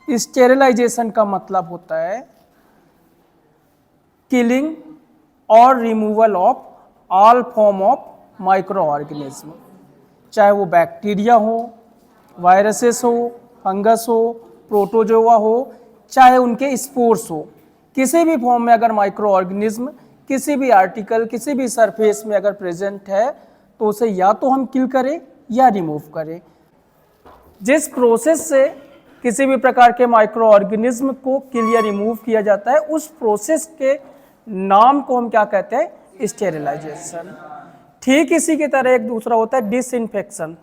Sterilisation का मतलब होता है किलिंग और removal of all form of micro organism, चाहे वो बैक्टीरिया हो, वायरसेस हो, फंगस हो, प्रोटोजोआ हो, चाहे उनके स्पोर्स हो, किसी भी फॉर्म में अगर माइक्रो ऑर्गेनिज्म किसी भी आर्टिकल किसी भी सरफेस में अगर प्रेजेंट है तो उसे या तो हम किल करें या रिमूव करें। जिस प्रोसेस से किसी भी प्रकार के माइक्रो ऑर्गेनिज्म को किल या रिमूव किया जाता है उस प्रोसेस के नाम को हम क्या कहते हैं? स्टेरिलाइजेशन। ठीक इसी की तरह एक दूसरा होता है डिसइंफेक्शन।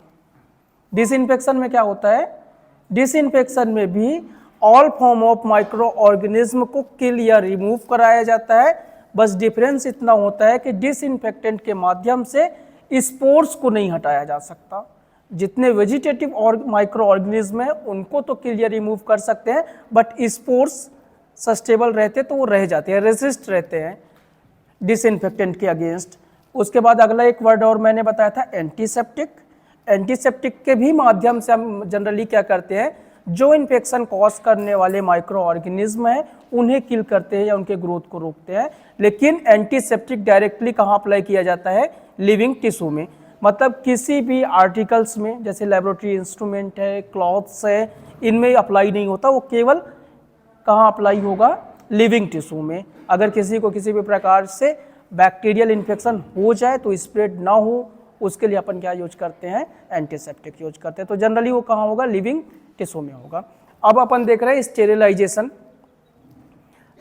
डिसइंफेक्शन में क्या होता है? डिसइंफेक्शन में भी all form of micro organism को किल या रिमूव कराया जाता है। बस डिफरेंस इतना होता है कि डिसइंफेक्टेंट के माध्यम से स्पोर्स को नहीं हटाया जा सकता। जितने वेजिटेटिव और माइक्रो ऑर्गेनिज्म है उनको तो किल या रिमूव कर सकते हैं, बट स्पोर्स सस्टेबल रहते तो वो रह जाते हैं, रेसिस्ट रहते हैं डिसइंफेक्टेंट के अगेंस्ट। उसके बाद अगला एक वर्ड और मैंने बताया था एंटीसेप्टिक। एंटीसेप्टिक के भी माध्यम से हम जनरली क्या करते हैं, जो इन्फेक्शन कॉज करने वाले माइक्रो ऑर्गेनिज्म है उन्हें किल करते हैं या उनके ग्रोथ को रोकते हैं। लेकिन एंटीसेप्टिक डायरेक्टली कहाँ अप्लाई किया जाता है? लिविंग टिश्यू में। मतलब किसी भी आर्टिकल्स में, जैसे लेबोरेटरी इंस्ट्रूमेंट है, क्लॉथ्स है, इनमें अप्लाई नहीं होता, वो केवल कहाँ अप्लाई होगा? लिविंग टिश्यू में। अगर किसी को किसी भी प्रकार से बैक्टीरियल इन्फेक्शन हो जाए तो स्प्रेड ना हो, उसके लिए अपन क्या यूज करते हैं? एंटीसेप्टिक यूज करते हैं। तो जनरली वो कहाँ होगा? लिविंग टिश्यू में होगा। अब अपन देख रहे हैं स्टेरिलाइजेशन।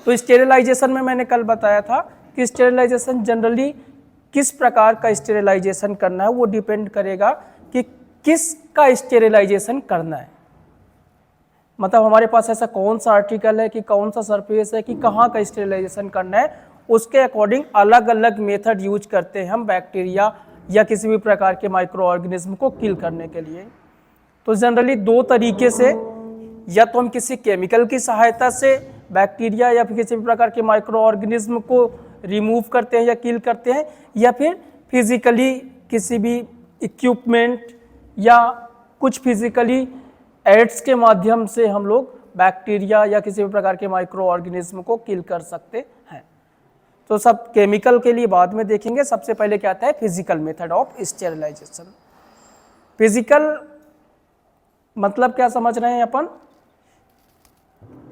तो स्टेरिलाइजेशन में मैंने कल बताया था कि स्टेरिलाइजेशन जनरली किस प्रकार का स्टेरिलाइजेशन करना है वो डिपेंड करेगा कि किसका स्टेरिलाइजेशन करना है। मतलब हमारे पास ऐसा कौन सा आर्टिकल है कि कौन सा सरफेस है कि कहाँ का स्टेरिलाइजेशन करना है, उसके अकॉर्डिंग अलग अलग मेथड यूज करते हैं हम बैक्टीरिया या किसी भी प्रकार के माइक्रो ऑर्गेनिज्म को किल करने के लिए। तो जनरली दो तरीके से, या तो हम किसी केमिकल की सहायता से बैक्टीरिया या फिर किसी भी प्रकार के माइक्रो ऑर्गेनिज्म को रिमूव करते हैं या किल करते हैं, या फिर फिजिकली किसी भी इक्विपमेंट या कुछ फिजिकली एड्स के माध्यम से हम लोग बैक्टीरिया या किसी भी प्रकार के माइक्रो ऑर्गेनिज्म को किल कर सकते हैं। तो सब केमिकल के लिए बाद में देखेंगे। सबसे पहले क्या आता है? Physical method of sterilization. Physical मतलब क्या समझ रहे हैं अपन?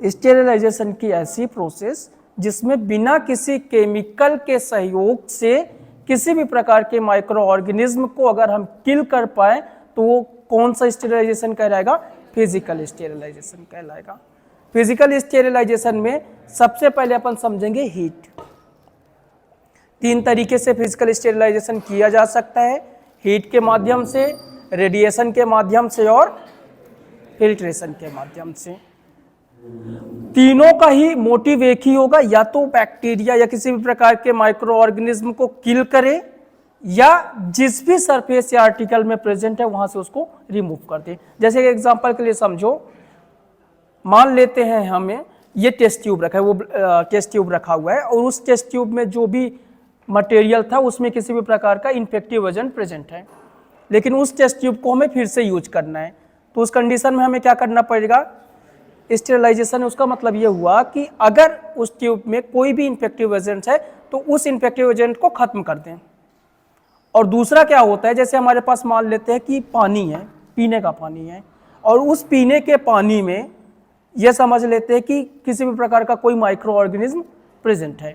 स्टेरिलाइजेशन की ऐसी प्रोसेस जिसमें बिना किसी केमिकल के सहयोग से किसी भी प्रकार के माइक्रो ऑर्गेनिज्म को अगर हम किल कर पाए तो वो कौन सा स्टेरिलाइजेशन कहलाएगा? फिजिकल स्टेरिलाइजेशन कहलाएगा। फिजिकल स्टेरिलाइजेशन में सबसे पहले अपन समझेंगे हीट। तीन तरीके से फिजिकल स्टेरिलाइजेशन किया जा सकता है, हीट के माध्यम से, रेडिएशन के माध्यम से और फिल्ट्रेशन के माध्यम से। तीनों का ही मोटिव एक ही होगा, या तो बैक्टीरिया या किसी भी प्रकार के माइक्रो ऑर्गेनिज्म को किल करे या जिस भी सरफेस या आर्टिकल में प्रेजेंट है वहां से उसको रिमूव कर दे। जैसे एग्जांपल के लिए समझो, मान लेते हैं हमें ये टेस्ट ट्यूब रखा है, वो टेस्ट ट्यूब रखा हुआ है और उस टेस्ट ट्यूब में जो भी मटेरियल था उसमें किसी भी प्रकार का इन्फेक्टिव एजेंट प्रेजेंट है, लेकिन उस टेस्ट ट्यूब को हमें फिर से यूज करना है। तो उस कंडीशन में हमें क्या करना पड़ेगा? स्टेरिलाइजेशन। उसका मतलब ये हुआ कि अगर उस ट्यूब में कोई भी इन्फेक्टिव एजेंट है तो उस इन्फेक्टिव एजेंट को खत्म कर दें। और दूसरा क्या होता है, जैसे हमारे पास मान लेते हैं कि पानी है, पीने का पानी है, और उस पीने के पानी में यह समझ लेते हैं कि किसी भी प्रकार का कोई माइक्रो ऑर्गेनिज्म प्रेजेंट है,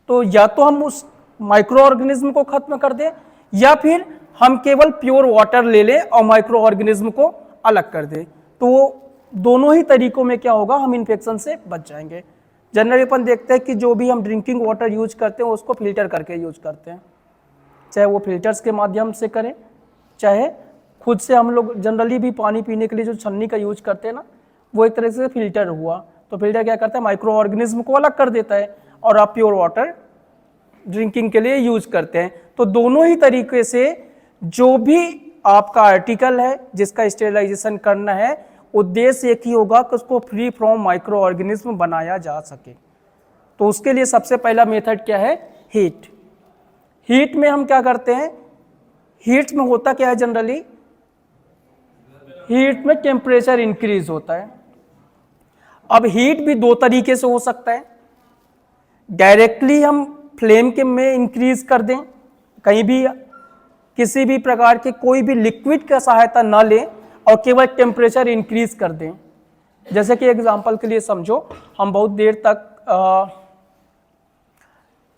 तो या तो हम उस माइक्रो ऑर्गेनिज्म को खत्म कर दें या फिर हम केवल प्योर वाटर ले लें और माइक्रो ऑर्गेनिज्म को अलग कर दें। तो दोनों ही तरीकों में क्या होगा? हम इन्फेक्शन से बच जाएंगे। जनरली अपन देखते हैं कि जो भी हम ड्रिंकिंग वाटर यूज करते हैं उसको फिल्टर करके यूज करते हैं, चाहे वो फिल्टर्स के माध्यम से करें, चाहे खुद से हम लोग जनरली भी पानी पीने के लिए जो छन्नी का यूज करते हैं ना, वो एक तरह से फिल्टर हुआ। तो फिल्टर क्या करता है? माइक्रो ऑर्गेनिज्म को अलग कर देता है और आप प्योर वाटर ड्रिंकिंग के लिए यूज करते हैं। तो दोनों ही तरीके से जो भी आपका आर्टिकल है जिसका स्टेरिलाइजेशन करना है, उद्देश्य एक ही होगा कि उसको फ्री फ्रॉम माइक्रो ऑर्गेनिज्म बनाया जा सके। तो उसके लिए सबसे पहला मेथड क्या है? हीट। हीट में हम क्या करते हैं? हीट में होता क्या है? जनरली हीट में टेम्परेचर इंक्रीज होता है। अब हीट भी दो तरीके से हो सकता है, डायरेक्टली हम फ्लेम के में इंक्रीज कर दें, कहीं भी किसी भी प्रकार के कोई भी लिक्विड का सहायता ना लें और केवल टेम्परेचर इंक्रीज कर दें। जैसे कि एग्जांपल के लिए समझो, हम बहुत देर तक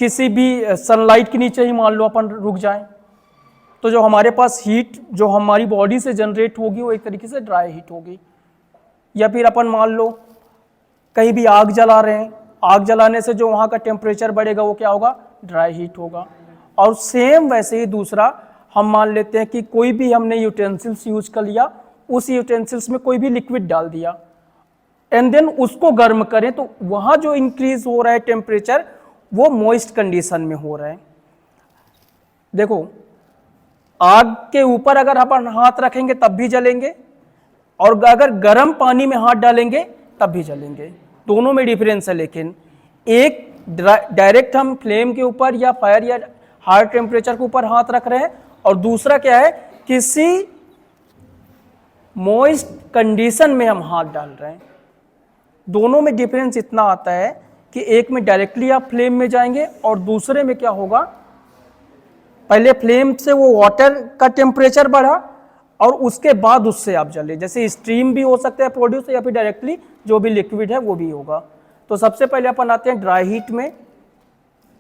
किसी भी सनलाइट के नीचे ही मान लो अपन रुक जाएं, तो जो हमारे पास हीट जो हमारी बॉडी से जनरेट होगी वो एक तरीके से ड्राई हीट होगी। या फिर अपन मान लो कहीं भी आग जला रहे हैं, आग जलाने से जो वहाँ का टेम्परेचर बढ़ेगा वो क्या होगा, ड्राई हीट होगा। और सेम वैसे ही दूसरा हम मान लेते हैं कि कोई भी हमने यूटेंसिल्स यूज कर लिया, उस यूटेंसिल्स में कोई भी लिक्विड डाल दिया एंड देन उसको गर्म करें, तो वहाँ जो इंक्रीज हो रहा है टेम्परेचर वो मॉइस्ट कंडीशन में हो रहा है। देखो, आग के ऊपर अगर अपन हाथ रखेंगे तब भी जलेंगे और अगर गर्म पानी में हाथ डालेंगे तब भी जलेंगे, दोनों में डिफरेंस है। लेकिन एक डायरेक्ट हम फ्लेम के ऊपर या फायर या हाई टेम्परेचर के ऊपर हाथ रख रहे हैं और दूसरा क्या है, किसी मॉइस्ट कंडीशन में हम हाथ डाल रहे हैं। दोनों में डिफरेंस इतना आता है कि एक में डायरेक्टली आप फ्लेम में जाएंगे और दूसरे में क्या होगा, पहले फ्लेम से वो वाटर का टेम्परेचर बढ़ा और उसके बाद उससे आप जले, जैसे स्टीम भी हो सकता है प्रोड्यूस या फिर डायरेक्टली जो भी लिक्विड है वो भी होगा। तो सबसे पहले अपन आते हैं ड्राई हीट में।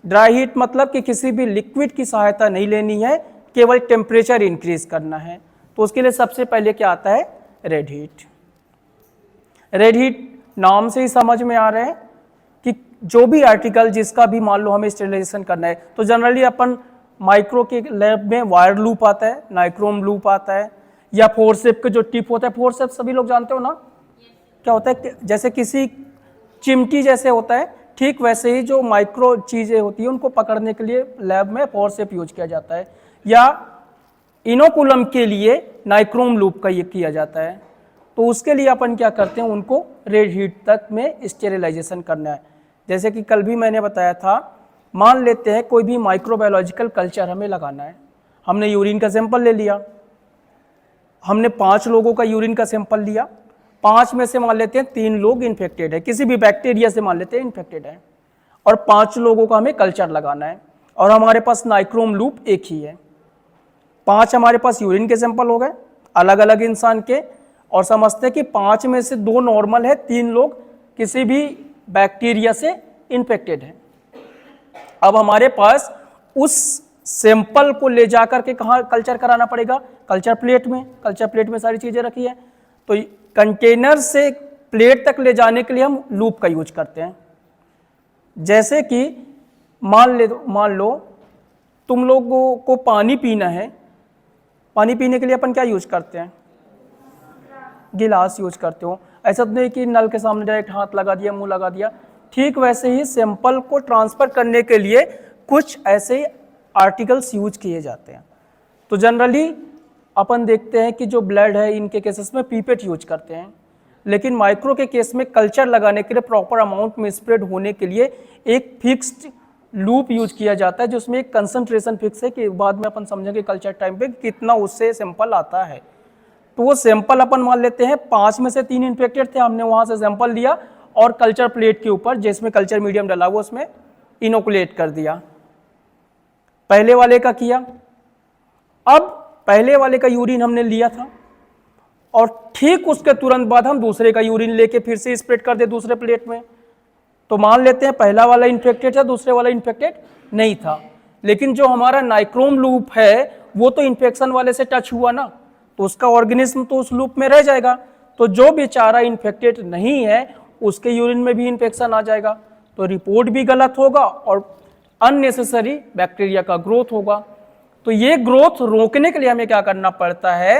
ड्राई हीट मतलब कि किसी भी लिक्विड की सहायता नहीं लेनी है, केवल टेम्परेचर इंक्रीज करना है। तो उसके लिए सबसे पहले क्या आता है, रेड हीट। रेड हीट नाम से ही समझ में आ रहा है कि जो भी आर्टिकल जिसका भी मान लो हमें स्टेरिलाइजेशन करना है, तो जनरली अपन माइक्रो के लैब में वायर लूप आता है, नाइक्रोम लूप आता है, या फोर्सेप का जो टिप होता है, फोर्सेप सभी लोग जानते हो ना, क्या होता है, जैसे किसी चिमटी जैसे होता है, ठीक वैसे ही जो माइक्रो चीज़ें होती हैं उनको पकड़ने के लिए लैब में फोर्सेप यूज किया जाता है, या इनोकुलम के लिए नाइक्रोम लूप का ये किया जाता है। तो उसके लिए अपन क्या करते हैं, उनको रेड हीट तक में स्टेरिलाइजेशन करना है। जैसे कि कल भी मैंने बताया था, मान लेते हैं कोई भी माइक्रोबायोलॉजिकल कल्चर हमें लगाना है, हमने यूरिन का सैंपल ले लिया, हमने 5 लोगों का यूरिन का सैंपल लिया, 5 में से मान लेते हैं 3 लोग इन्फेक्टेड है, किसी भी बैक्टीरिया से मान लेते हैं इन्फेक्टेड है, और 5 लोगों का हमें कल्चर लगाना है और हमारे पास नाइक्रोम लूप एक ही है। 5 हमारे पास यूरिन के सैंपल हो गए अलग अलग इंसान के, और समझते हैं कि 5 में से 2 नॉर्मल है, 3 लोग किसी भी बैक्टीरिया से इन्फेक्टेड है। अब हमारे पास उस सैंपल को ले जाकर के कहाँ कल्चर कराना पड़ेगा, कल्चर प्लेट में। कल्चर प्लेट में सारी चीज़ें रखी है, तो कंटेनर से प्लेट तक ले जाने के लिए हम लूप का यूज करते हैं। जैसे कि मान लो तुम लोगों को पानी पीना है, पानी पीने के लिए अपन क्या यूज करते हैं, गिलास यूज करते हो। ऐसा तो नहीं कि नल के सामने डायरेक्ट हाथ लगा दिया, मुंह लगा दिया। ठीक वैसे ही सैंपल को ट्रांसफर करने के लिए कुछ ऐसे आर्टिकल्स यूज किए जाते हैं। तो जनरली अपन देखते हैं कि जो ब्लड है इनके केसेस में पीपेट यूज करते हैं, लेकिन माइक्रो के केस में कल्चर लगाने के लिए प्रॉपर अमाउंट में स्प्रेड होने के लिए एक फिक्स्ड लूप यूज किया जाता है, जिसमें एक कंसंट्रेशन फिक्स है कि बाद में अपन समझेंगे कल्चर टाइम पे कितना उससे सैंपल आता है। तो वो सैंपल अपन मान लेते हैं 5 में से 3 इन्फेक्टेड थे, हमने वहां से सैंपल लिया और कल्चर प्लेट के ऊपर जिसमें कल्चर मीडियम डाला वो उसमें इनोकुलेट कर दिया। पहले वाले का किया, अब पहले वाले का यूरिन हमने लिया था और ठीक उसके तुरंत बाद हम दूसरे का यूरिन लेके फिर से स्प्रेड कर दे दूसरे प्लेट में। तो मान लेते हैं पहला वाला इन्फेक्टेड था, दूसरे वाला इन्फेक्टेड नहीं था, लेकिन जो हमारा नाइक्रोम लूप है वो तो इन्फेक्शन वाले से टच हुआ ना, तो उसका ऑर्गेनिज्म तो उस लूप में रह जाएगा। तो जो बेचारा इन्फेक्टेड नहीं है उसके यूरिन में भी इन्फेक्शन आ जाएगा, तो रिपोर्ट भी गलत होगा और अननेसेसरी बैक्टीरिया का ग्रोथ होगा। तो ये ग्रोथ रोकने के लिए हमें क्या करना पड़ता है,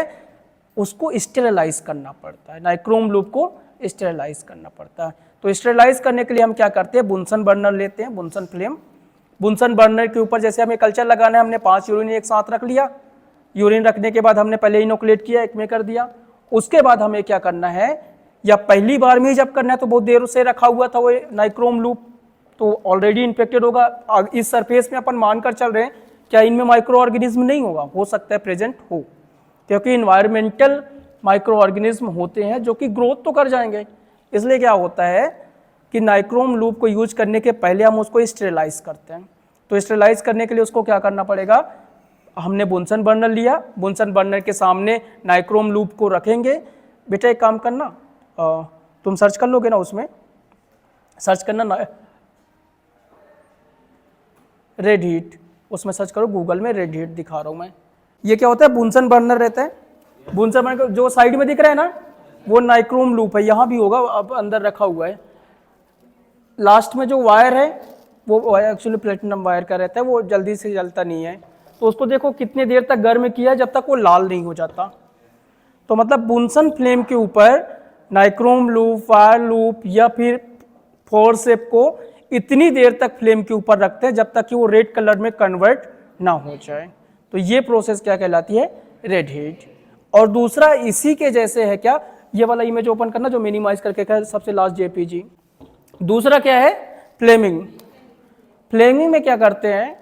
उसको स्टेरिलाइज करना पड़ता है, नाइक्रोम लूप को स्टेरिलाइज करना पड़ता है। तो स्टेरिलाइज करने के लिए हम क्या करते हैं, बुनसन बर्नर लेते हैं, बुनसन फ्लेम। बुनसन बर्नर के ऊपर जैसे हमें कल्चर लगाना है, हमने 5 यूरिन एक साथ रख लिया, यूरिन रखने के बाद हमने पहले इनोकुलेट किया, एक में कर दिया। उसके बाद हमें क्या करना है, या पहली बार में ही जब करना है तो बहुत देर से रखा हुआ था वो नाइक्रोम लूप, तो ऑलरेडी इन्फेक्टेड होगा। इस सरफेस में अपन मानकर चल रहे हैं क्या इनमें माइक्रो ऑर्गेनिज्म नहीं होगा, हो सकता है प्रेजेंट हो, क्योंकि इन्वायरमेंटल माइक्रो ऑर्गेनिज्म होते हैं जो कि ग्रोथ तो कर जाएंगे, इसलिए क्या होता है कि नाइक्रोम लूप को यूज करने के पहले हम उसको स्टेरिलाइज करते हैं। तो स्टेरिलाइज करने के लिए उसको क्या करना पड़ेगा, हमने बुनसन बर्नर लिया, बुनसन बर्नर के सामने नाइक्रोम लूप को रखेंगे। बेटा एक काम करना, तुम सर्च कर लोगे ना, उसमें सर्च करना रेड हीट, उसमें सर्च करो गूगल में, रेड हीट दिखा रहा हूँ मैं। ये क्या होता है, बुनसन बर्नर रहता है। बुनसन बर्नर जो साइड में दिख रहा है ना, वो नाइक्रोम लूप है, यहाँ भी होगा, अब अंदर रखा हुआ है। लास्ट में जो वायर है वो एक्चुअली प्लेटिनम वायर का रहता है, वो जल्दी से जलता नहीं है। तो उसको देखो कितनी देर तक गर्म किया जब तक वो लाल नहीं हो जाता। तो मतलब बुनसन फ्लेम के ऊपर नाइक्रोम लूप, वायर लूप या फिर फोरसेप को इतनी देर तक फ्लेम के ऊपर रखते हैं जब तक कि वो रेड कलर में कन्वर्ट ना हो जाए। तो ये प्रोसेस क्या कहलाती है, रेड हीट। और दूसरा इसी के जैसे है क्या, ये वाला इमेज ओपन करना जो मिनिमाइज करके क्या, सबसे लास्ट जेपीजी। दूसरा क्या है, फ्लेमिंग। फ्लेमिंग में क्या करते हैं,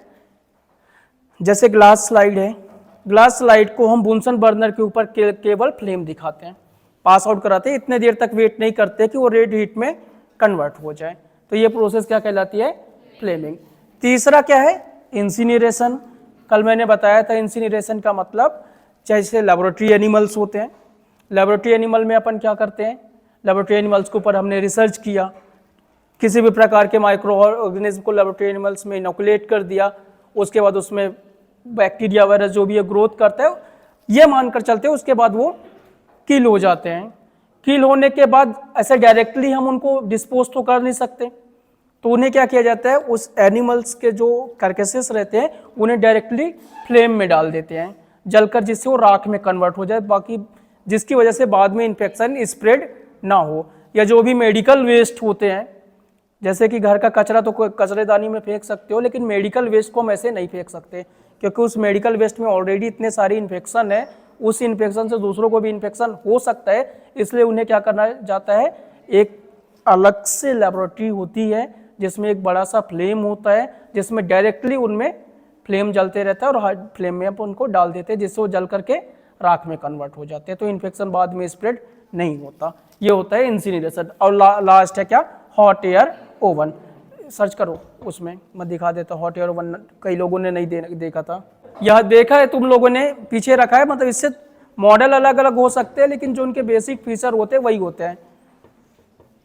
जैसे ग्लास स्लाइड है, ग्लास स्लाइड को हम बुनसन बर्नर के ऊपर केवल फ्लेम दिखाते हैं, पास आउट कराते हैं, इतने देर तक वेट नहीं करते कि वो रेड हीट में कन्वर्ट हो जाए। तो ये प्रोसेस क्या कहलाती है, फ्लेमिंग। तीसरा क्या है, इंसिनरेशन। कल मैंने बताया था इंसिनरेशन का मतलब, जैसे लेबोरेटरी एनिमल्स होते हैं, लेबोरेटरी एनिमल में अपन क्या करते हैं, लेबोरेटरी एनिमल्स के ऊपर हमने रिसर्च किया, किसी भी प्रकार के माइक्रो ऑर्गेनिज्म को लेबोरेटरी एनिमल्स में इनोकुलेट कर दिया, उसके बाद उसमें बैक्टीरिया वायरस जो भी है ग्रोथ करता है, ये मानकर चलते हैं, उसके बाद वो किल हो जाते हैं। किल होने के बाद ऐसे डायरेक्टली हम उनको डिस्पोज तो कर नहीं सकते, तो उन्हें क्या किया जाता है, उस एनिमल्स के जो कार्केसेस रहते हैं उन्हें डायरेक्टली फ्लेम में डाल देते हैं जलकर, जिससे वो राख में कन्वर्ट हो जाए, बाकी जिसकी वजह से बाद में इन्फेक्शन स्प्रेड ना हो। या जो भी मेडिकल वेस्ट होते हैं, जैसे कि घर का कचरा तो कचरेदानी में फेंक सकते हो, लेकिन मेडिकल वेस्ट को हम ऐसे नहीं फेंक सकते, क्योंकि उस मेडिकल वेस्ट में ऑलरेडी इतने सारी इन्फेक्शन है, उस इन्फेक्शन से दूसरों को भी इन्फेक्शन हो सकता है। इसलिए उन्हें क्या करना जाता है, एक अलग से लेबोरेटरी होती है जिसमें एक बड़ा सा फ्लेम होता है, जिसमें डायरेक्टली उनमें फ्लेम जलते रहता है, और हार्ड फ्लेम में आप उनको डाल देते हैं, जिससे वो जल करके राख में कन्वर्ट हो जाते हैं, तो इन्फेक्शन बाद में स्प्रेड नहीं होता। ये होता है इंसिनरेशन। और लास्ट है क्या, हॉट एयर ओवन। सर्च करो उसमें, मैं दिखा देता हूँ। हॉट एयर ओवन कई लोगों ने नहीं देखा था, यह देखा है तुम लोगों ने, पीछे रखा है, मतलब इससे मॉडल अलग अलग हो सकते हैं, लेकिन जो उनके बेसिक फीचर होते हैं वही होते हैं।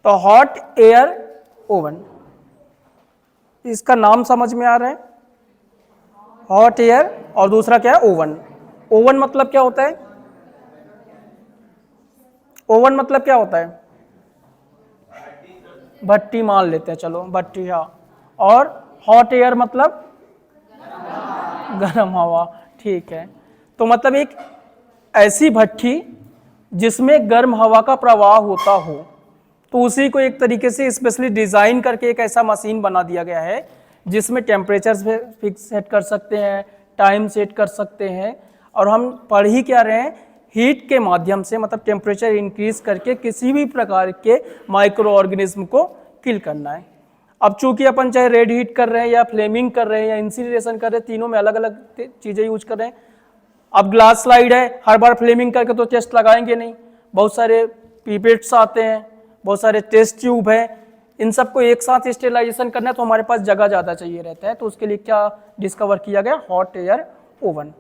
तो हॉट एयर ओवन, इसका नाम समझ में आ रहा है, हॉट एयर, और दूसरा क्या है, ओवन। ओवन मतलब क्या होता है, ओवन मतलब क्या होता है, भट्टी मान लेते हैं, चलो भट्टी, हाँ। और हॉट एयर मतलब गर्म हवा, ठीक है। तो मतलब एक ऐसी भट्टी जिसमें गर्म हवा का प्रवाह होता हो, तो उसी को एक तरीके से स्पेशली डिजाइन करके एक ऐसा मशीन बना दिया गया है जिसमें टेम्परेचर फिक्स सेट कर सकते हैं, टाइम सेट कर सकते हैं, और हम पढ़ ही क्या रहे हैं, हीट के माध्यम से, मतलब टेम्परेचर इंक्रीज करके किसी भी प्रकार के माइक्रो ऑर्गेनिज्म को किल करना है। अब चूंकि अपन चाहे रेड हीट कर रहे हैं या फ्लेमिंग कर रहे हैं या इंसिनरेशन कर रहे हैं, तीनों में अलग अलग चीजें यूज कर रहे हैं। अब ग्लास स्लाइड है, हर बार फ्लेमिंग करके तो टेस्ट लगाएंगे नहीं, बहुत सारे पीपेट्स आते हैं, बहुत सारे टेस्ट ट्यूब है, इन सबको एक साथ स्टेरिलाइजेशन करना है, तो हमारे पास जगह ज़्यादा चाहिए रहता है। तो उसके लिए क्या डिस्कवर किया गया, hot air oven.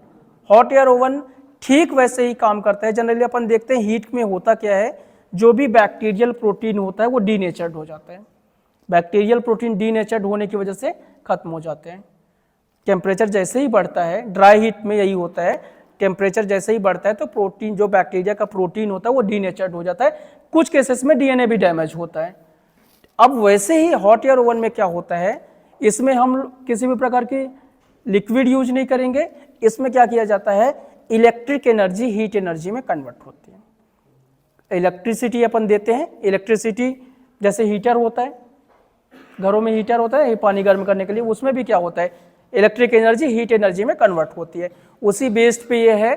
Hot air oven ठीक वैसे ही काम करता है। जनरली अपन देखते हैं हीट में होता क्या है, जो भी बैक्टीरियल प्रोटीन होता है वो डीनेचर्ड हो जाता है, बैक्टीरियल प्रोटीन डीनेचर्ड होने की वजह से खत्म हो जाते हैं। टेम्परेचर जैसे ही बढ़ता है, ड्राई हीट में यही होता है, टेम्परेचर जैसे ही बढ़ता है तो प्रोटीन, जो बैक्टीरिया का प्रोटीन होता है वो डीनेचर्ड हो जाता है, कुछ केसेस में डीएनए भी डैमेज होता है। अब वैसे ही हॉट एयर ओवन में क्या होता है, इसमें हम किसी भी प्रकार की लिक्विड यूज नहीं करेंगे, इसमें क्या किया जाता है, इलेक्ट्रिक एनर्जी हीट एनर्जी में कन्वर्ट होती है। इलेक्ट्रिसिटी अपन देते हैं, इलेक्ट्रिसिटी जैसे हीटर होता है, घरों में हीटर होता है पानी गर्म करने के लिए, उसमें भी क्या होता है, इलेक्ट्रिक एनर्जी हीट एनर्जी में कन्वर्ट होती है। उसी बेस्ड पे ये है,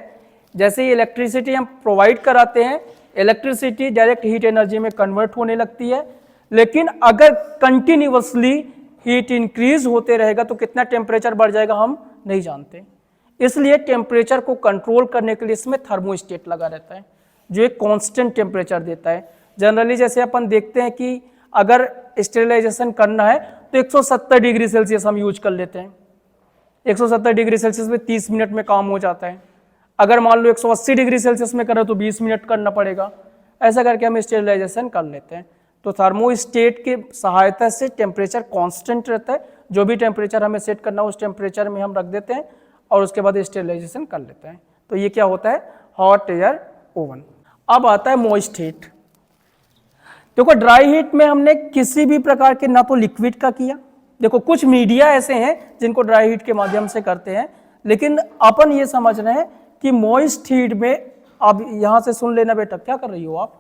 जैसे ही इलेक्ट्रिसिटी हम प्रोवाइड कराते हैं, इलेक्ट्रिसिटी डायरेक्ट हीट एनर्जी में कन्वर्ट होने लगती है। लेकिन अगर कंटिन्यूअसली हीट इंक्रीज होते रहेगा तो कितना टेम्परेचर बढ़ जाएगा हम नहीं जानते। इसलिए टेम्परेचर को कंट्रोल करने के लिए इसमें थर्मोस्टेट लगा रहता है, जो एक कांस्टेंट टेम्परेचर देता है। जनरली जैसे अपन देखते हैं कि अगर स्टेरिलाइजेशन करना है तो 170 डिग्री सेल्सियस हम यूज कर लेते हैं। 170 डिग्री सेल्सियस में 30 मिनट में काम हो जाता है। अगर मान लो 180 डिग्री सेल्सियस में करें तो 20 मिनट करना पड़ेगा। ऐसा करके हम स्टेरिलाइजेशन कर लेते हैं। तो थर्मोस्टेट की सहायता से टेम्परेचर कांस्टेंट रहता है, जो भी टेम्परेचर हमें सेट करना हो उस टेम्परेचर में हम रख देते हैं और उसके बाद स्टेरिलाइजेशन कर लेते हैं। तो ये क्या होता है, हॉट एयर ओवन। अब आता है मॉइस्ट हीट। देखो ड्राई हीट में हमने किसी भी प्रकार के ना तो लिक्विड का किया, देखो कुछ मीडिया ऐसे हैं जिनको ड्राई हीट के माध्यम से करते हैं, लेकिन अपन ये समझ रहे हैं कि मॉइस्ट हीट में, अब यहां से सुन लेना बेटा, क्या कर रही हो आप,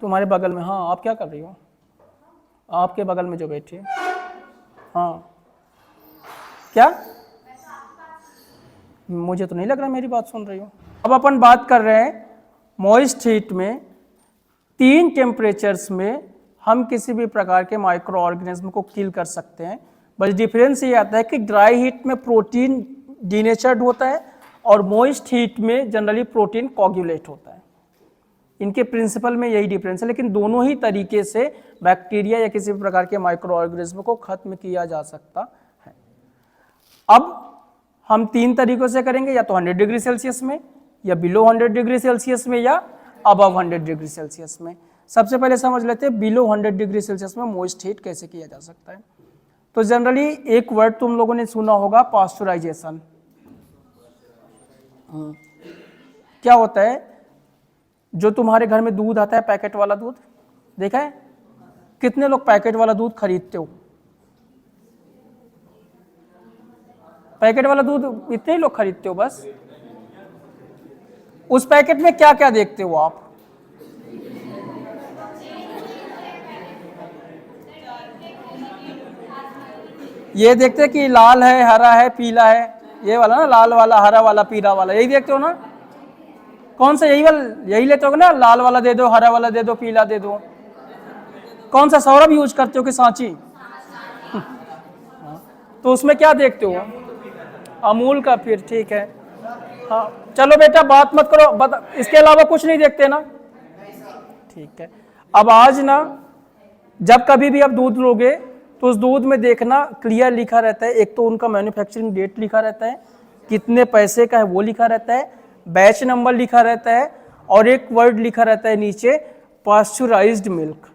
तुम्हारे बगल में, हाँ आप क्या कर रही हो, आपके बगल में जो बैठी है, हाँ क्या, मुझे तो नहीं लग रहा मेरी बात सुन रही हो। अब अपन बात कर रहे हैं मॉइस्ट हीट में 3 टेम्परेचर्स में हम किसी भी प्रकार के माइक्रो ऑर्गेनिज्म को किल कर सकते हैं। बस डिफरेंस ये आता है कि ड्राई हीट में प्रोटीन डीनेचर्ड होता है और मॉइस्ट हीट में जनरली प्रोटीन कोगुलेट होता है। इनके प्रिंसिपल में यही डिफरेंस है, लेकिन दोनों ही तरीके से बैक्टीरिया या किसी भी प्रकार के माइक्रो ऑर्गेनिज्म को खत्म किया जा सकता है। अब हम 3 तरीकों से करेंगे, या तो 100 डिग्री सेल्सियस में, या बिलो 100 डिग्री सेल्सियस में, या अबव 100 डिग्री सेल्सियस में। सबसे पहले समझ लेते हैं बिलो 100 डिग्री सेल्सियस में मॉइस्ट हीट कैसे किया जा सकता है। तो जनरली एक वर्ड तुम लोगों ने सुना होगा, पास्चुराइजेशन। क्या होता है, जो तुम्हारे घर में दूध आता है पैकेट वाला दूध, देखा है, कितने लोग पैकेट वाला दूध खरीदते हो, पैकेट वाला दूध इतने ही लोग खरीदते हो बस। उस पैकेट में क्या क्या देखते हो आप, ये देखते हैं कि लाल है, हरा है, पीला है, ये वाला ना, लाल वाला, हरा वाला, पीला वाला, यही देखते हो ना, कौन सा, यही लेते हो ना, लाल वाला दे दो, हरा वाला दे दो, पीला दे दो। कौन सा सौरभ यूज करते हो कि सांची? तो उसमें क्या देखते हो, अमूल का, फिर ठीक है। हाँ चलो बेटा बात मत करो, इसके अलावा कुछ नहीं देखते ना, ठीक है। अब आज ना जब कभी भी आप दूध लोगे तो उस दूध में देखना क्लियर लिखा रहता है, एक तो उनका मैन्युफैक्चरिंग डेट लिखा रहता है, कितने पैसे का है वो लिखा रहता है, बैच नंबर लिखा रहता है, और एक वर्ड लिखा रहता है नीचे, पास्चुराइज्ड मिल्क।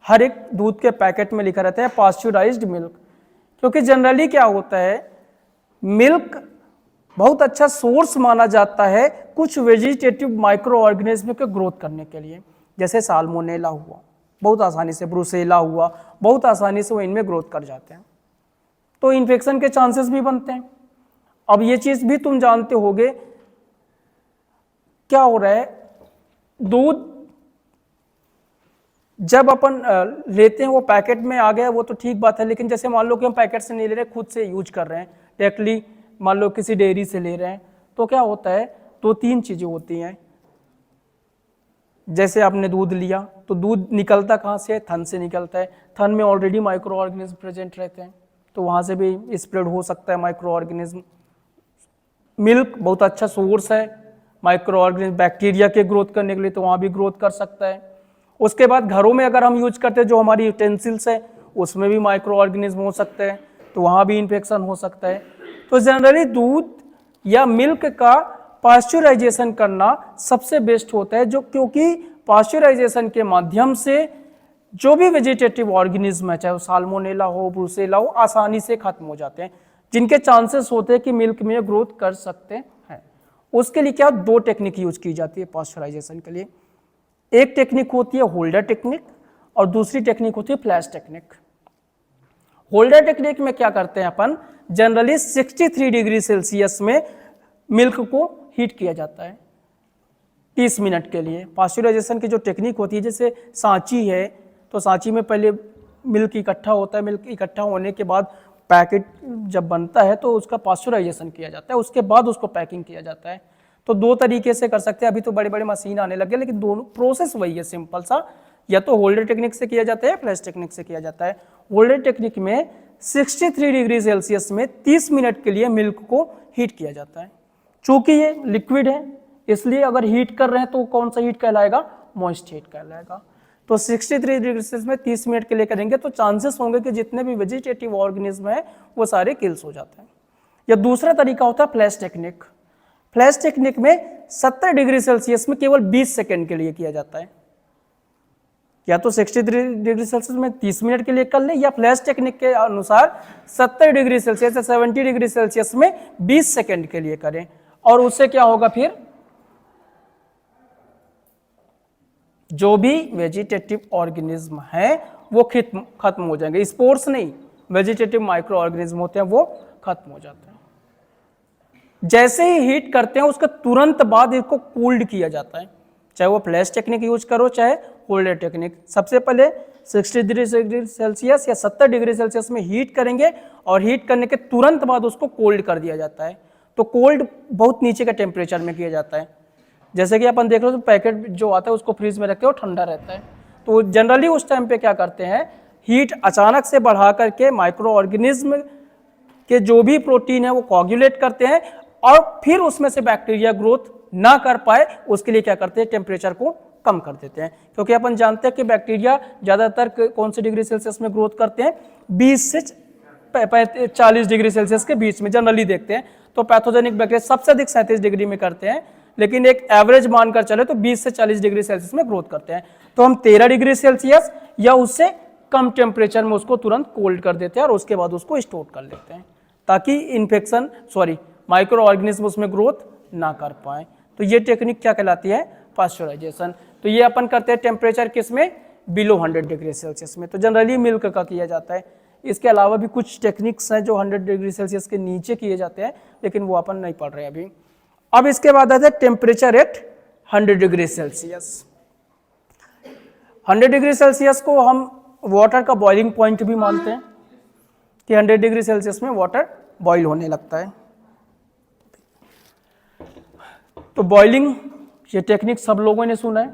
हर एक दूध के पैकेट में लिखा रहता है पास्चुराइज्ड मिल्क, क्योंकि जनरली क्या होता है, मिल्क बहुत अच्छा सोर्स माना जाता है कुछ वेजिटेटिव माइक्रो ऑर्गेनिज्म के ग्रोथ करने के लिए। जैसे साल्मोनेला हुआ, बहुत आसानी से, ब्रुसेला हुआ, बहुत आसानी से वो इनमें ग्रोथ कर जाते हैं, तो इन्फेक्शन के चांसेस भी बनते हैं। अब ये चीज़ भी तुम जानते होगे, क्या हो रहा है, दूध जब अपन लेते हैं वो पैकेट में आ गया वो तो ठीक बात है, लेकिन जैसे मान लो कि हम पैकेट से नहीं ले रहे, खुद से यूज कर रहे हैं डायरेक्टली, मान लो किसी डेयरी से ले रहे हैं, तो क्या होता है, 2-3 चीज़ें होती हैं। जैसे आपने दूध लिया तो दूध निकलता कहाँ से है, थन से निकलता है, थन में ऑलरेडी माइक्रो ऑर्गेनिज्म प्रेजेंट रहते हैं, तो वहाँ से भी स्प्रेड हो सकता है माइक्रो ऑर्गेनिज्म। मिल्क बहुत अच्छा सोर्स है माइक्रो ऑर्गेनिज्म बैक्टीरिया के ग्रोथ करने के लिए, तो वहाँ भी ग्रोथ कर सकता है। उसके बाद घरों में अगर हम यूज करते हैं जो हमारी यूटेंसिल्स है उसमें भी माइक्रो ऑर्गेनिज्म हो सकते हैं, तो वहाँ भी इन्फेक्शन हो सकता है। तो जनरली दूध या मिल्क का पास्चुराइजेशन करना सबसे बेस्ट होता है, जो क्योंकि पास्चुराइजेशन के माध्यम से जो भी वेजिटेटिव ऑर्गेनिज्म है, चाहे वो साल्मोनेला हो, ब्रुसेला हो, आसानी से खत्म हो जाते हैं, जिनके चांसेस होते हैं कि मिल्क में ग्रोथ कर सकते हैं। उसके लिए क्या 2 टेक्निक यूज की जाती है पास्चुराइजेशन के लिए। एक टेक्निक होती है होल्डर टेक्निक और दूसरी टेक्निक होती है फ्लैश टेक्निक। होल्डर टेक्निक में क्या करते हैं अपन, जनरली 63 डिग्री सेल्सियस में मिल्क को हीट किया जाता है 30 मिनट के लिए। पास्चुराइजेशन की जो टेक्निक होती है, जैसे सांची है, तो सांची में पहले मिल्क इकट्ठा होता है, मिल्क इकट्ठा होने के बाद पैकेट जब बनता है तो उसका पास्चुराइजेशन किया जाता है, उसके बाद उसको पैकिंग किया जाता है। तो 2 तरीके से कर सकते हैं, अभी तो बड़े बड़े मशीन आने लगे, लेकिन दोनों प्रोसेस वही है सिंपल सा, या तो होल्डर टेक्निक से किया जाता है या फ्लैश टेक्निक से किया जाता है। होल्डर टेक्निक में 63 डिग्री सेल्सियस में 30 मिनट के लिए मिल्क को हीट किया जाता है। चूंकि ये लिक्विड है, इसलिए अगर हीट कर रहे हैं तो कौन सा हीट कहलाएगा, मॉइस्ट स्टेट कहलाएगा। तो 63 डिग्री सेल्सियस में 30 मिनट के लिए करेंगे तो चांसेस होंगे कि जितने भी वेजिटेटिव ऑर्गेनिज्म है वो सारे किल्स हो जाते हैं। या दूसरा तरीका होता है फ्लैश टेक्निक। फ्लैश टेक्निक में 70 डिग्री सेल्सियस में केवल 20 सेकेंड के लिए किया जाता है। या तो 63 डिग्री सेल्सियस में 30 मिनट के लिए कर लें, या फ्लैश टेक्निक के अनुसार 70 डिग्री सेल्सियस या 70 डिग्री सेल्सियस में 20 सेकेंड के लिए करें। और उससे क्या होगा, फिर जो भी वेजिटेटिव ऑर्गेनिज्म है वो खत्म हो जाएंगे। स्पोर्स नहीं, वेजिटेटिव माइक्रो ऑर्गेनिज्म होते हैं वो खत्म हो जाते हैं। जैसे ही हीट करते हैं उसके तुरंत बाद इसको कूल्ड किया जाता है, चाहे वो फ्लैश टेक्निक यूज करो चाहे कोल्ड टेक्निक। सबसे पहले 60 डिग्री सेल्सियस या 70 डिग्री सेल्सियस में हीट करेंगे और हीट करने के तुरंत बाद उसको कोल्ड कर दिया जाता है। तो कोल्ड बहुत नीचे का टेम्परेचर में किया जाता है। जैसे कि अपन देख लो तो पैकेट जो आता है उसको फ्रीज में रखे और ठंडा रहता है। तो जनरली उस टाइम पे क्या करते हैं, हीट अचानक से बढ़ा करके माइक्रो ऑर्गेनिज्म के जो भी प्रोटीन है वो कोagulate करते हैं और फिर उसमें से बैक्टीरिया ग्रोथ ना कर पाए उसके लिए क्या करते हैं, टेम्परेचर को कम कर देते हैं। क्योंकि अपन जानते हैं कि बैक्टीरिया ज़्यादातर कौन से डिग्री सेल्सियस में ग्रोथ करते हैं, 20 से 40 डिग्री सेल्सियस के बीच में जनरली देखते हैं। तो पैथोजेनिक बैक्टीरिया सबसे अधिक 37 डिग्री में करते हैं, लेकिन एक एवरेज मानकर चले तो 20 से 40 डिग्री सेल्सियस में ग्रोथ करते हैं। तो हम 13 डिग्री सेल्सियस या उससे कम टेम्परेचर में उसको तुरंत कोल्ड कर देते हैं और उसके बाद उसको स्टोर कर लेते हैं ताकि माइक्रो ऑर्गेनिज्म उसमें ग्रोथ ना कर पाए। तो ये टेक्निक क्या कहलाती है, पास्चराइजेशन। तो ये अपन करते हैं टेम्परेचर किस में, बिलो 100 डिग्री सेल्सियस में। तो जनरली मिल्क का किया जाता है। इसके अलावा भी कुछ टेक्निक्स हैं जो 100 डिग्री सेल्सियस के नीचे किए जाते हैं, लेकिन वो अपन नहीं पढ़ रहे अभी। अब इसके बाद आता है temperature at 100 degree Celsius. 100 degree Celsius को हम वाटर का बॉइलिंग पॉइंट भी मानते हैं कि 100 डिग्री सेल्सियस में वाटर बॉइल होने लगता है। तो बॉइलिंग ये टेक्निक सब लोगों ने सुना है।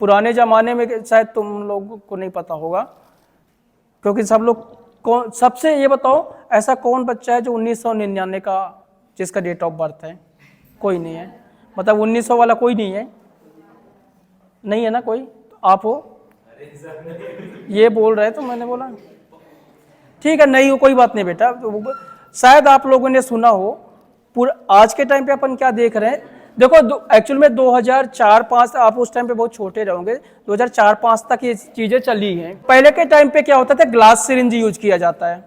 पुराने ज़माने में शायद तुम लोगों को नहीं पता होगा, क्योंकि सब लोग सबसे ये बताओ ऐसा कौन बच्चा है जो 1999 का जिसका डेट ऑफ बर्थ है? कोई नहीं है। मतलब 1900 वाला कोई नहीं है, नहीं है ना कोई? तो आप हो, ये बोल रहे तो मैंने बोला ठीक है, नहीं हो कोई बात नहीं बेटा। तो शायद आप लोगों ने सुना हो। आज के टाइम पे अपन क्या देख रहे हैं, देखो एक्चुअल में 2004-05 आप उस टाइम पे बहुत छोटे रहोगे, 2004-05 तक ये चीजें चली हैं। पहले के टाइम पे क्या होता था, ग्लास सिरिंज यूज किया जाता है।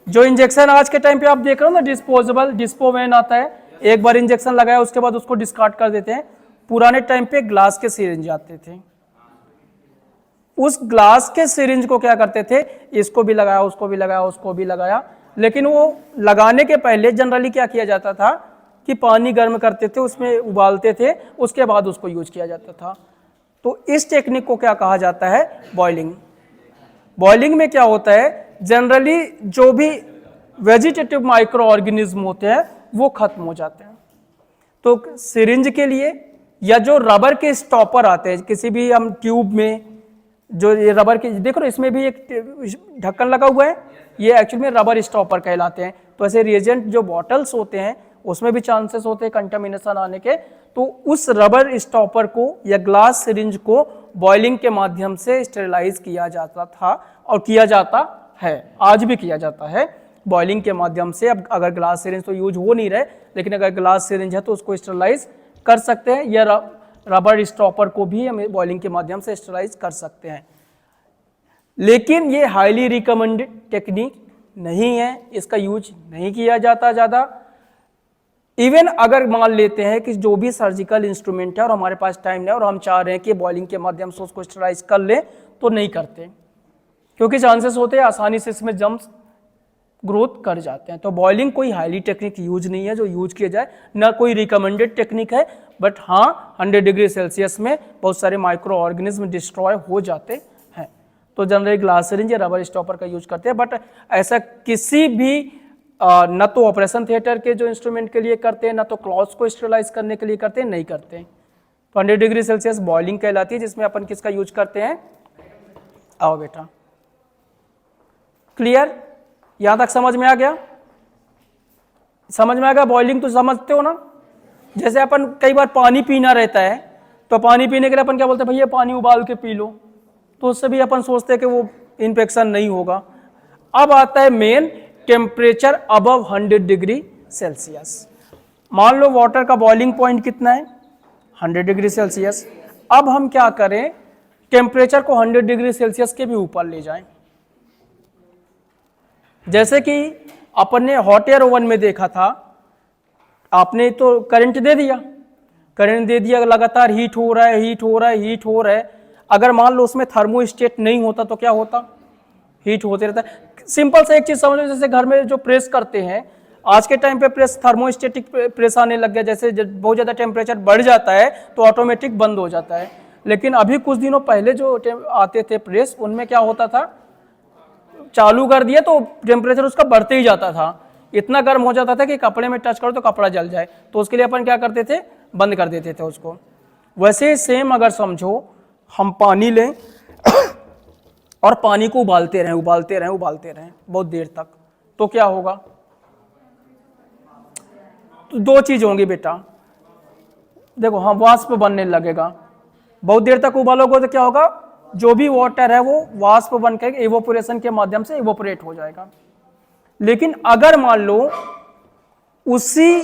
जो इंजेक्शन आज के टाइम पे आप देख रहे हो ना, डिस्पोजेबल डिस्पोवेन आता है, एक बार इंजेक्शन लगाया उसके बाद उसको डिस्कार्ड कर देते हैं। पुराने टाइम पे ग्लास के सिरिंज आते थे। उस ग्लास के सिरिंज को क्या करते थे, इसको भी लगाया, उसको भी लगाया, उसको भी लगाया, लेकिन वो लगाने के पहले जनरली क्या किया जाता था कि पानी गर्म करते थे, उसमें उबालते थे, उसके बाद उसको यूज किया जाता था। तो इस टेक्निक को क्या कहा जाता है, बॉइलिंग। बॉइलिंग में क्या होता है, जनरली जो भी वेजिटेटिव माइक्रो ऑर्गेनिज्म होते हैं वो खत्म हो जाते हैं। तो सिरिंज के लिए या जो रबर के स्टॉपर आते हैं किसी भी हम ट्यूब में, जो ये रबर के देखो इसमें भी एक ढक्कन लगा हुआ है, ये एक्चुअली में रबर स्टॉपर कहलाते हैं। तो ऐसे रिएजेंट जो बॉटल्स होते हैं उसमें भी चांसेस होते हैं कंटामिनेशन आने के। तो उस रबर स्टॉपर को या ग्लास सिरिंज को बॉइलिंग के माध्यम से स्टेरिलाइज किया जाता था और किया जाता है, आज भी किया जाता है बॉइलिंग के माध्यम से। अब अगर ग्लास सिरिंज तो यूज हो नहीं रहे, लेकिन अगर ग्लास सिरिंज है तो उसको स्टेरिलाइज कर सकते हैं, या रबर स्टॉपर को भी हम बॉइलिंग के माध्यम से स्टेरिलाइज कर सकते हैं। लेकिन ये हाईली रिकमेंडेड टेक्निक नहीं है, इसका यूज नहीं किया जाता ज़्यादा। इवन अगर मान लेते हैं कि जो भी सर्जिकल इंस्ट्रूमेंट है और हमारे पास टाइम है और हम चाह रहे हैं कि बॉइलिंग के माध्यम से उसको स्टेरिलाइज कर लें, तो नहीं करते, क्योंकि चांसेस होते हैं आसानी से इसमें जम्स ग्रोथ कर जाते हैं। तो बॉइलिंग कोई हाईली टेक्निक यूज नहीं है जो यूज किया जाए, ना कोई रिकमेंडेड टेक्निक है। बट हाँ, 100 डिग्री सेल्सियस में बहुत सारे माइक्रो ऑर्गेनिज्म डिस्ट्रॉय हो जाते हैं। तो जनरली ग्लास सिरिंज या रबर स्टॉपर का यूज करते हैं। बट ऐसा किसी भी न तो ऑपरेशन थिएटर के जो इंस्ट्रूमेंट के लिए करते हैं, ना तो क्लॉथ्स को स्टेरिलाइज करने के लिए करते हैं, नहीं करते हैं। तो 100 डिग्री सेल्सियस बॉइलिंग कहलाती है, जिसमें अपन किसका यूज करते हैं, आओ बेटा, क्लियर, यहां तक समझ में आ गया? समझ में आ गया? बॉइलिंग तो समझते हो ना? जैसे अपन कई बार पानी पीना रहता है तो पानी पीने के लिए अपन क्या बोलते हैं, भैया पानी उबाल के पी लो, तो उससे भी अपन सोचते हैं कि वो इन्फेक्शन नहीं होगा। अब आता है main, temperature above 100 degree Celsius. मान लो वाटर का बॉइलिंग पॉइंट कितना है, 100 डिग्री सेल्सियस। अब हम क्या करें, टेम्परेचर को 100 डिग्री सेल्सियस के भी ऊपर ले जाएं। जैसे कि अपन ने हॉट एयर ओवन में देखा था, आपने तो करंट दे दिया, करंट दे दिया, लगातार हीट हो रहा है, हीट हो रहा है, हीट हो रहा है। अगर मान लो उसमें थर्मोस्टेट नहीं होता तो क्या होता, हीट होते रहता है। सिंपल से एक चीज समझ लो, जैसे घर में जो प्रेस करते हैं, आज के टाइम पे प्रेस थर्मोस्टेटिक प्रेस आने लग गया। जैसे बहुत ज़्यादा टेम्परेचर बढ़ जाता है तो ऑटोमेटिक बंद हो जाता है। लेकिन अभी कुछ दिनों पहले जो आते थे प्रेस, उनमें क्या होता था, चालू कर दिया तो टेम्परेचर उसका बढ़ते ही जाता था, इतना गर्म हो जाता था कि कपड़े में टच करो तो कपड़ा जल जाए। तो उसके लिए अपन क्या करते थे, बंद कर देते थे उसको। वैसे सेम अगर समझो, हम पानी लें और पानी को उबालते रहें, उबालते रहें, उबालते रहें बहुत देर तक, तो क्या होगा, तो दो चीज होंगी बेटा। देखो, हाँ, वाष्प बनने लगेगा। बहुत देर तक उबालोगे तो क्या होगा, जो भी वाटर है वो वाष्प बनकर इवोपोरेशन के माध्यम से इवोपोरेट हो जाएगा। लेकिन अगर मान लो उसी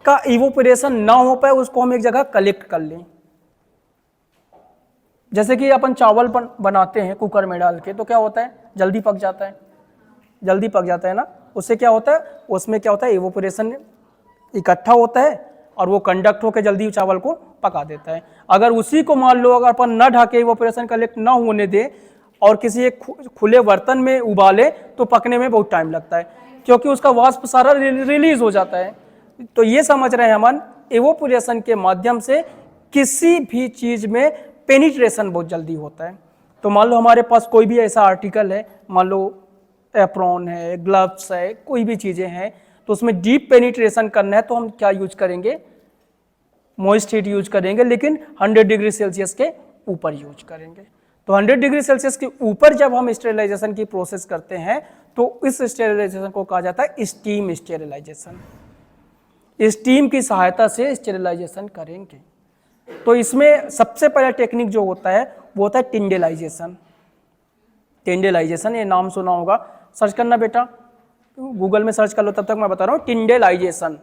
का इवोपोरेशन ना हो पाए, उसको हम एक जगह कलेक्ट कर लें, जैसे कि अपन चावल बनाते हैं कुकर में डाल के, तो क्या होता है, जल्दी पक जाता है, जल्दी पक जाता है ना। उससे क्या होता है, उसमें क्या होता है, इवोपोरेशन इकट्ठा होता है और वो कंडक्ट होकर जल्दी चावल को पका देता है। अगर उसी को मान लो, अगर अपन न ढके, इवोपोरेशन कलेक्ट ना होने दे और किसी एक खुले बर्तन में उबाले, तो पकने में बहुत टाइम लगता है, क्योंकि उसका वाष्प सारा रिलीज हो जाता है। तो ये समझ रहे हैं हम, इवोपोरेशन के माध्यम से किसी भी चीज में पेनिट्रेशन बहुत जल्दी होता है। तो मान लो हमारे पास कोई भी ऐसा आर्टिकल है, मान लो एप्रॉन है, ग्लव्स है, कोई भी चीजें हैं, तो उसमें डीप पेनिट्रेशन करना है तो हम क्या यूज करेंगे, मॉइस्ट हीट यूज करेंगे, लेकिन 100 डिग्री सेल्सियस के ऊपर यूज करेंगे। तो 100 डिग्री सेल्सियस के ऊपर जब हम स्टेरिलाइजेशन की प्रोसेस करते हैं तो इस स्टेरिलाइजेशन को कहा जाता है स्टीम स्टेरिलाइजेशन। स्टीम की सहायता से स्टेरिलाइजेशन करेंगे। तो इसमें सबसे पहला टेक्निक जो होता है वो होता है टिंडेलाइजेशन। टिंडेलाइजेशन, ये नाम सुना होगा, सर्च करना बेटा, गूगल में सर्च कर लो, तब तक मैं बता रहा हूँ। टिंडेलाइजेशन,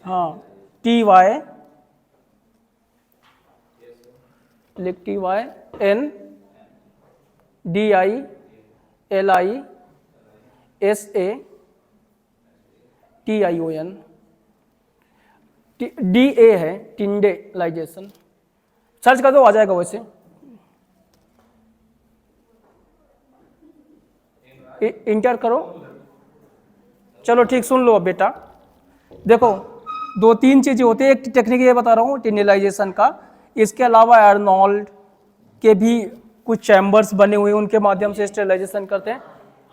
हाँ, TY लिख, TINDILISATION, DA है, टिंडेलाइजेशन। सर्च कर दो, आ जाएगा। वैसे इंटर करो, चलो ठीक, सुन लो अब बेटा। देखो, दो तीन चीजें होती है, एक टेक्निक ये बता रहा हूँ टिंडेलाइजेशन का। इसके अलावा आर्नोल्ड के भी कुछ चैम्बर्स बने हुए हैं, उनके माध्यम से स्टेरिलाइजेशन करते हैं।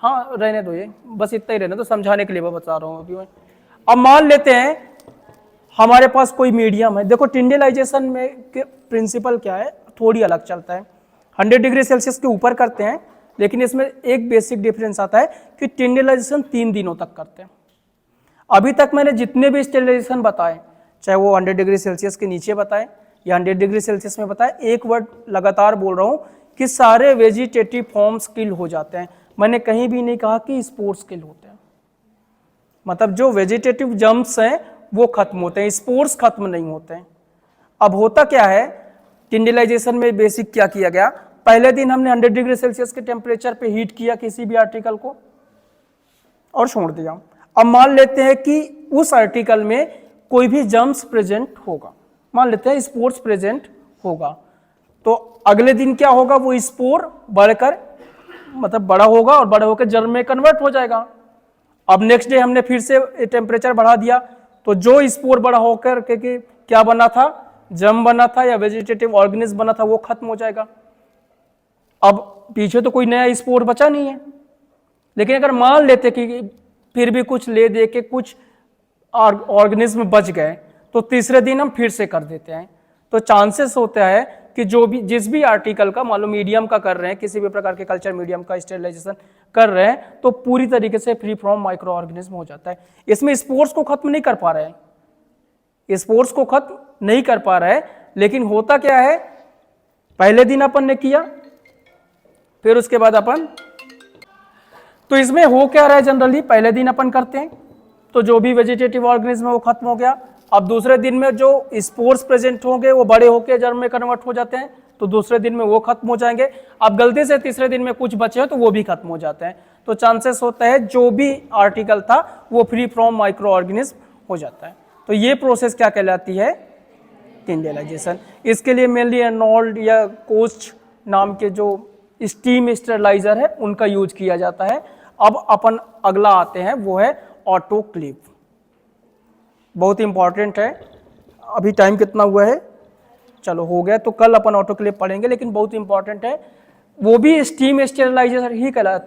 हाँ, रहने दो, ये बस इतना ही रहने दो, समझाने के लिए मैं बता रहा हूँ अभी मैं। अब मान लेते हैं हमारे पास कोई मीडियम है। देखो, टिंडेलाइजेशन में के प्रिंसिपल क्या है, थोड़ी अलग चलता है। 100 डिग्री सेल्सियस के ऊपर करते हैं, लेकिन इसमें एक बेसिक डिफरेंस आता है कि टिंडेलाइजेशन 3 दिनों तक करते हैं। अभी तक मैंने जितने भी स्टेरिलाइजेशन बताए, चाहे वो 100 डिग्री सेल्सियस के नीचे बताए या 100 डिग्री सेल्सियस में बताए, एक वर्ड लगातार बोल रहा हूँ कि सारे वेजिटेटिव फॉर्म्स किल हो जाते हैं। मैंने कहीं भी नहीं कहा कि स्पोर्स किल होते हैं, मतलब जो वेजिटेटिव जर्म्स हैं वो खत्म होते हैं, स्पोर्स खत्म नहीं होते हैं। अब होता क्या है, टिंडेलाइजेशन में बेसिक क्या किया गया, पहले दिन हमने 100 डिग्री सेल्सियस के टेम्परेचर पे हीट किया किसी भी आर्टिकल को और छोड़ दिया। अब मान लेते हैं कि उस आर्टिकल में कोई भी जर्म्स प्रेजेंट होगा, मान लेते हैं स्पोर्स प्रेजेंट होगा, तो अगले दिन क्या होगा, वो स्पोर बढ़कर, मतलब बड़ा होगा और बड़ा होकर जर्म में कन्वर्ट हो जाएगा। अब नेक्स्ट डे हमने फिर से टेम्परेचर बढ़ा दिया, तो जो स्पोर बड़ा होकर के क्या बना था, जर्म बना था या वेजिटेटिव ऑर्गेनिज्म बना था, वो खत्म हो जाएगा। अब पीछे तो कोई नया स्पोर बचा नहीं है। लेकिन अगर मान लेते कि फिर भी कुछ ले दे के कुछ ऑर्गेनिज्म बच गए, तो तीसरे दिन हम फिर से कर देते हैं। तो चांसेस होता है कि जो भी जिस भी आर्टिकल का, मान लो मीडियम का कर रहे हैं, किसी भी प्रकार के कल्चर मीडियम का स्टेरिलाइजेशन कर रहे हैं, तो पूरी तरीके से फ्री फ्रॉम माइक्रो ऑर्गेनिज्म हो जाता है। इसमें स्पोर्स को खत्म नहीं कर पा रहे हैं, स्पोर्स को खत्म नहीं कर पा रहा है, लेकिन होता क्या है, पहले दिन अपन ने किया, फिर उसके बाद अपन, तो इसमें हो क्या रहा है, जनरली पहले दिन अपन करते हैं तो जो भी वेजिटेटिव ऑर्गेनिज्म है वो खत्म हो गया। अब दूसरे दिन में जो स्पोर्स प्रेजेंट होंगे वो बड़े होकर जर्म में कन्वर्ट हो जाते हैं, तो दूसरे दिन में वो खत्म हो जाएंगे। अब गलती से तीसरे दिन में कुछ बचे हैं तो वो भी खत्म हो जाते हैं, तो चांसेस होता है जो भी आर्टिकल था वो फ्री फ्रॉम माइक्रो ऑर्गेनिज्म हो जाता है। तो ये प्रोसेस क्या कहलाती है, इंडियलाइजेशन। इसके लिए मेनली एर्नोल्ड या कोच नाम के जो स्टीम स्टेरलाइजर है उनका यूज किया जाता है। अब अपन अगला आते हैं, वो है ऑटोक्लेव। बहुत इंपॉर्टेंट है। अभी टाइम कितना हुआ है, चलो हो गया, तो कल अपन ऑटोक्लेव पढ़ेंगे, लेकिन बहुत इंपॉर्टेंट है, वो भी स्टीम स्टेरलाइजेशन ही कहलाता है।